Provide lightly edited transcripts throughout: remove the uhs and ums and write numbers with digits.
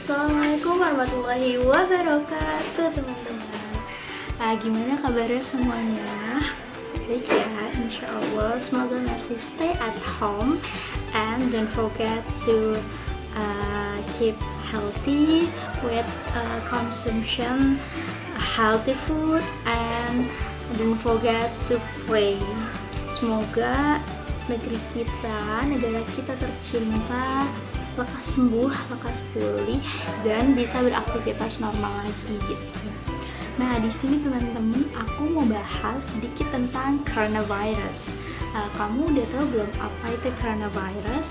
Assalamualaikum warahmatullahi wabarakatuh, teman-teman. Gimana kabarnya semuanya? Baik ya, insya Allah. Semoga masih stay at home and don't forget to keep healthy with consumption healthy food and don't forget to pray. Semoga negara kita tercinta lekas sembuh, lekas pulih, dan bisa beraktivitas normal lagi gitu. Nah, di sini teman-teman, aku mau bahas sedikit tentang coronavirus. Kamu udah tahu belum apa itu coronavirus?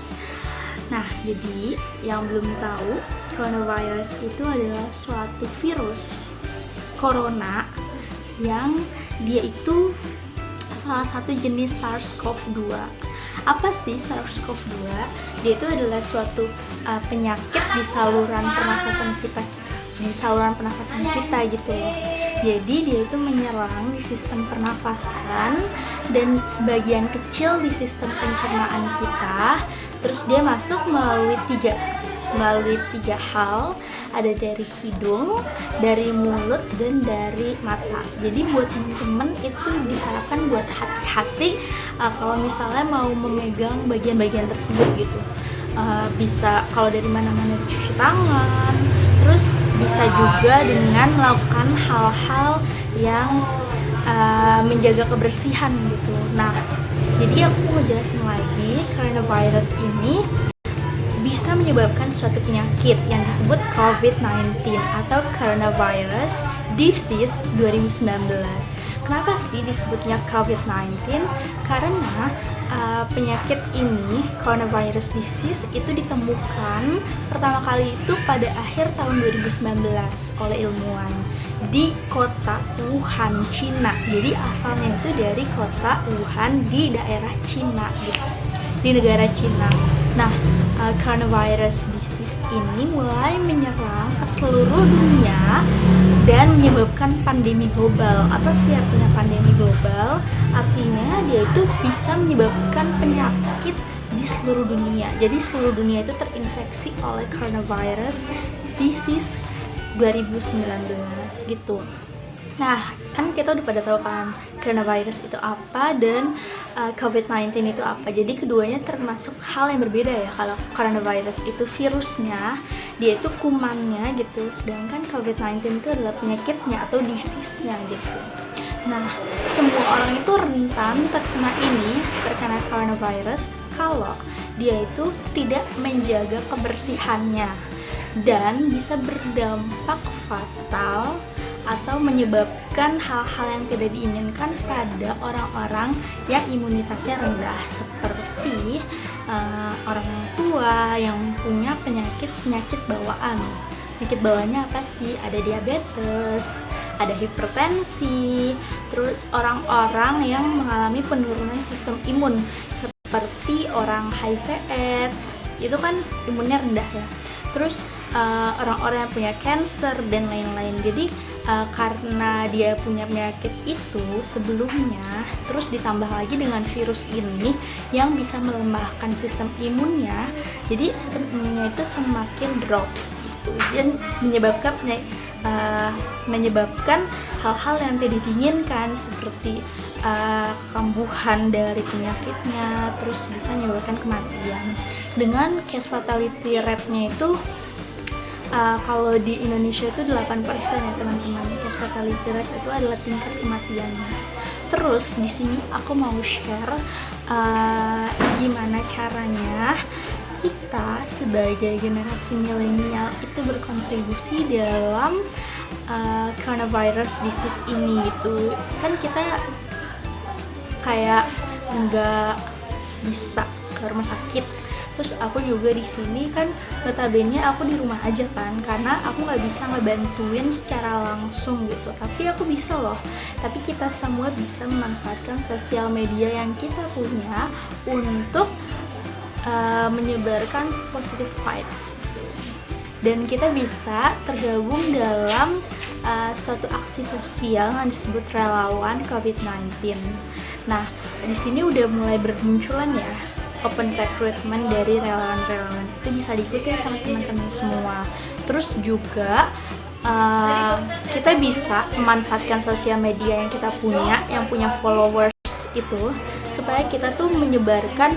Nah, jadi yang belum tahu, coronavirus itu adalah suatu virus corona yang dia itu salah satu jenis SARS-CoV-2. Apa sih SARS-CoV-2? Dia itu adalah suatu penyakit di saluran pernafasan kita, gitu loh. Jadi dia itu menyerang di sistem pernafasan dan sebagian kecil di sistem pencernaan kita. Terus dia masuk melalui tiga hal. Ada dari hidung, dari mulut, dan dari mata. Jadi buat teman-teman itu diharapkan buat hati-hati kalau misalnya mau memegang bagian-bagian tersebut gitu. Bisa kalau dari mana-mana cuci tangan, terus bisa juga dengan melakukan hal-hal yang menjaga kebersihan gitu. Nah, jadi aku mau jelasin lagi, coronavirus ini bisa menyebabkan suatu penyakit yang disebut COVID-19 atau Coronavirus Disease 2019. Kenapa sih disebutnya COVID-19? Karena penyakit ini, Coronavirus Disease, itu ditemukan pertama kali itu pada akhir tahun 2019 oleh ilmuwan di kota Wuhan, Cina. Jadi asalnya itu dari kota Wuhan di daerah Cina gitu, di negara Cina. Nah, coronavirus disease ini mulai menyerang ke seluruh dunia dan menyebabkan pandemi global. Apa sih artinya pandemi global? Artinya dia itu bisa menyebabkan penyakit di seluruh dunia. Jadi seluruh dunia itu terinfeksi oleh coronavirus disease 2019 gitu. Nah, kan kita udah pada tahu kan coronavirus itu apa dan COVID-19 itu apa. Jadi keduanya termasuk hal yang berbeda ya. Kalau coronavirus itu virusnya, dia itu kumannya gitu. Sedangkan COVID-19 itu adalah penyakitnya atau disease-nya gitu. Nah, semua orang itu rentan terkena coronavirus kalau dia itu tidak menjaga kebersihannya dan bisa berdampak fatal atau menyebabkan hal-hal yang tidak diinginkan pada orang-orang yang imunitasnya rendah, seperti orang tua yang punya penyakit bawaan. Penyakit bawaannya apa sih? Ada diabetes, ada hipertensi, terus orang-orang yang mengalami penurunan sistem imun seperti orang HIV/AIDS, itu kan imunnya rendah ya. Terus orang-orang yang punya cancer dan lain-lain. Jadi karena dia punya penyakit itu sebelumnya, terus ditambah lagi dengan virus ini yang bisa melemahkan sistem imunnya, jadi sistem imunnya itu semakin drop gitu, dan menyebabkan hal-hal yang tidak diinginkan seperti kambuhan dari penyakitnya, terus bisa menyebabkan kematian. Dengan case fatality rate-nya itu kalau di Indonesia itu 8% ya teman-teman. Case fatality rate itu adalah tingkat kematiannya. Terus di sini aku mau share gimana caranya kita sebagai generasi milenial itu berkontribusi dalam coronavirus disease ini gitu. Kan kita kayak nggak bisa ke rumah sakit. Terus aku juga di sini kan notabene aku di rumah aja kan, karena aku nggak bisa ngebantuin secara langsung gitu. Tapi aku bisa loh. Tapi kita semua bisa memanfaatkan sosial media yang kita punya untuk menyebarkan positive vibes. Dan kita bisa tergabung dalam suatu aksi sosial yang disebut relawan COVID-19. Nah, di sini udah mulai bermunculan ya open recruitment dari relawan-relawan. Itu bisa diikuti sama teman-teman semua. Terus juga kita bisa memanfaatkan sosial media yang kita punya, yang punya followers itu, supaya kita tuh menyebarkan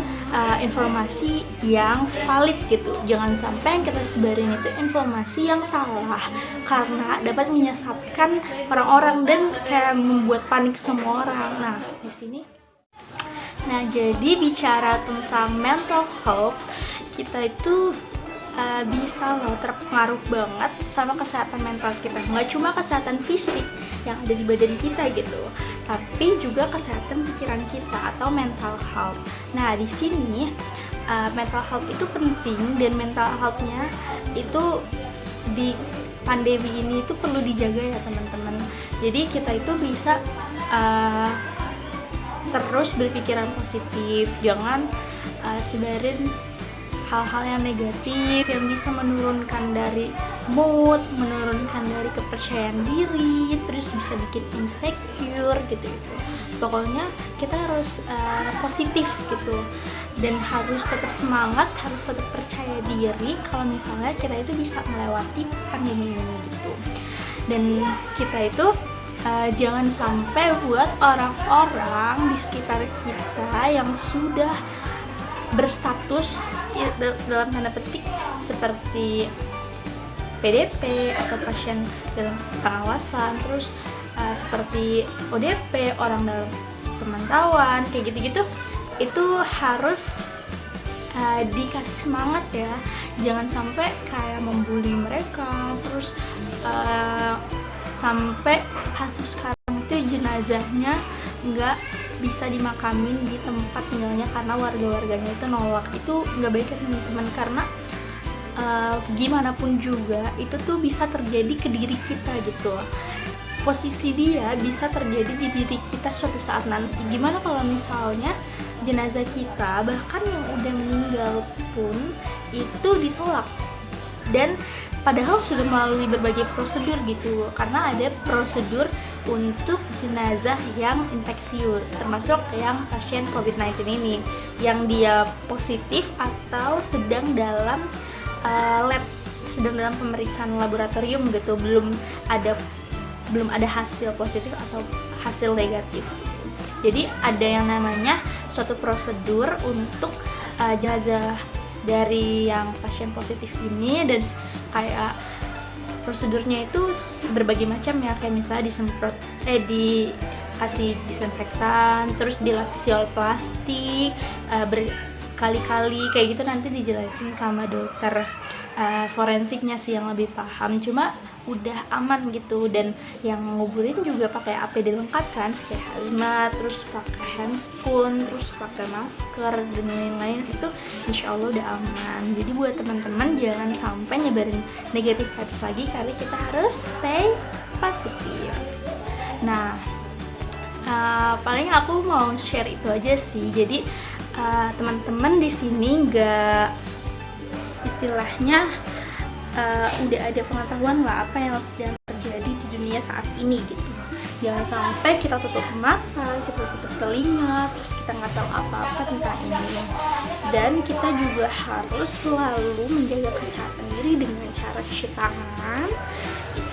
informasi yang valid gitu. Jangan sampai yang kita sebarin itu informasi yang salah, karena dapat menyesatkan orang-orang dan kayak membuat panik semua orang. Jadi bicara tentang mental health, kita itu bisa loh terpengaruh banget sama kesehatan mental kita. Nggak cuma kesehatan fisik yang ada di badan kita gitu, tapi juga kesehatan pikiran kita atau mental health. Nah, di sini mental health itu penting, dan mental health-nya itu di pandemi ini itu perlu dijaga ya teman-teman. Jadi kita itu bisa terus berpikiran positif, jangan sebarin hal-hal yang negatif yang bisa menurunkan dari mood, menurunkan dari kepercayaan diri, terus bisa bikin insecure gitu. Pokoknya kita harus positif gitu, dan harus tetap semangat, harus tetap percaya diri kalau misalnya kita itu bisa melewati pandemi ini gitu. Dan kita itu jangan sampai buat orang-orang di sekitar kita yang sudah berstatus dalam tanda petik seperti PDP atau pasien dalam pengawasan, terus seperti ODP, orang dalam pemantauan, kayak gitu-gitu, itu harus dikasih semangat ya. Jangan sampai kayak membuli mereka, terus sampai kasus sekarang itu jenazahnya nggak bisa dimakamin di tempat tinggalnya karena warga-warganya itu nolak. Itu nggak baik ya teman-teman, karena gimana pun juga itu tuh bisa terjadi ke diri kita gitu. Posisi dia bisa terjadi di diri kita suatu saat nanti. Gimana kalau misalnya jenazah kita, bahkan yang udah meninggal pun, itu ditolak, dan padahal sudah melalui berbagai prosedur gitu, karena ada prosedur untuk jenazah yang infeksius, termasuk yang pasien COVID-19 ini, yang dia positif atau sedang dalam lab, sedang dalam pemeriksaan laboratorium gitu, belum ada hasil positif atau hasil negatif. Jadi ada yang namanya suatu prosedur untuk jenazah dari yang pasien positif ini, dan kayak prosedurnya itu berbagai macam ya, kayak misalnya dikasih disinfektan, terus dilapisi oleh plastik berkali-kali kayak gitu. Nanti dijelasin sama dokter forensiknya sih yang lebih paham, cuma udah aman gitu. Dan yang nguburin juga pakai APD lengkap kan, kayak hazmat, terus pakai handscoon, terus pakai masker dan lain-lain, itu insya Allah udah aman. Jadi buat teman-teman jangan sampai nyebarin negatif vibes lagi, karena kita harus stay positif. Nah, paling aku mau share itu aja sih. Jadi teman-teman di sini nggak istilahnya udah ada pengetahuan lah apa yang sedang terjadi di dunia saat ini gitu. Jangan sampai kita tutup mata, kita tutup telinga, terus kita nggak tahu apa-apa tentang ini. Dan kita juga harus selalu menjaga kesehatan diri dengan cara cuci tangan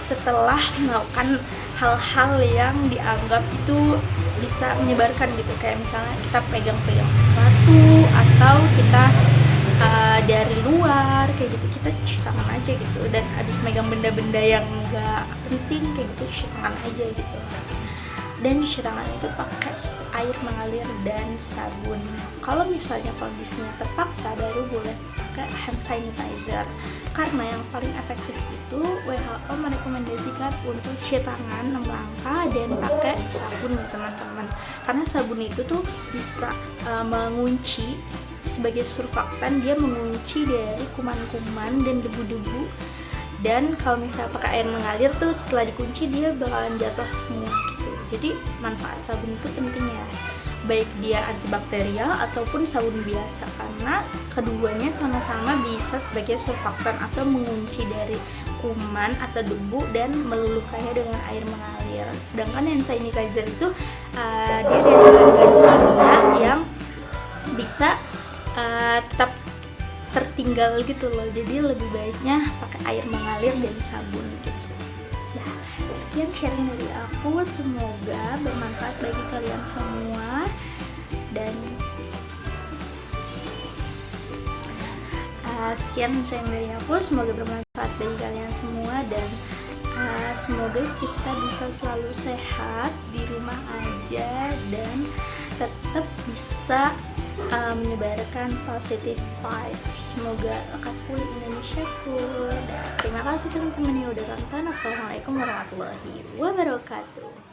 setelah melakukan hal-hal yang dianggap itu bisa menyebarkan gitu, kayak misalnya kita pegang-pegang sesuatu atau kita dari luar kayak gitu, kita cuci tangan aja gitu. Dan habis megang benda-benda yang nggak penting kayak gitu, cuci tangan aja gitu. Dan cuci tangan itu pakai air mengalir dan sabun. Kalau misalnya kondisinya terpaksa, baru boleh pakai hand sanitizer, karena yang paling efektif itu WHO merekomendasikan untuk cuci tangan 6 langkah dan pakai sabun teman-teman. Karena sabun itu tuh bisa mengunci, sebagai surfaktan, dia mengunci dari kuman-kuman dan debu-debu. Dan kalau misalnya pakai air mengalir tuh, setelah dikunci dia bakalan jatuh semua gitu. Jadi manfaat sabun itu penting ya, baik dia antibakterial ataupun sabun biasa, karena keduanya sama-sama bisa sebagai surfaktan atau mengunci dari kuman atau debu dan meluluhkannya dengan air mengalir. Sedangkan hand sanitizer itu dia dari bahan kimia yang bisa tetap tertinggal gitu loh. Jadi lebih baiknya pakai air mengalir dan sabun gitu. Nah, sekian sharing dari aku, semoga bermanfaat bagi kalian semua. Dan sekian sharing dari aku, semoga bermanfaat bagi kalian semua. Dan semoga kita bisa selalu sehat di rumah aja dan tetap bisa menyebarkan positive vibes. Semoga Kakul Indonesia full. Terima kasih teman-teman yang udah nonton. Assalamualaikum warahmatullahi wabarakatuh.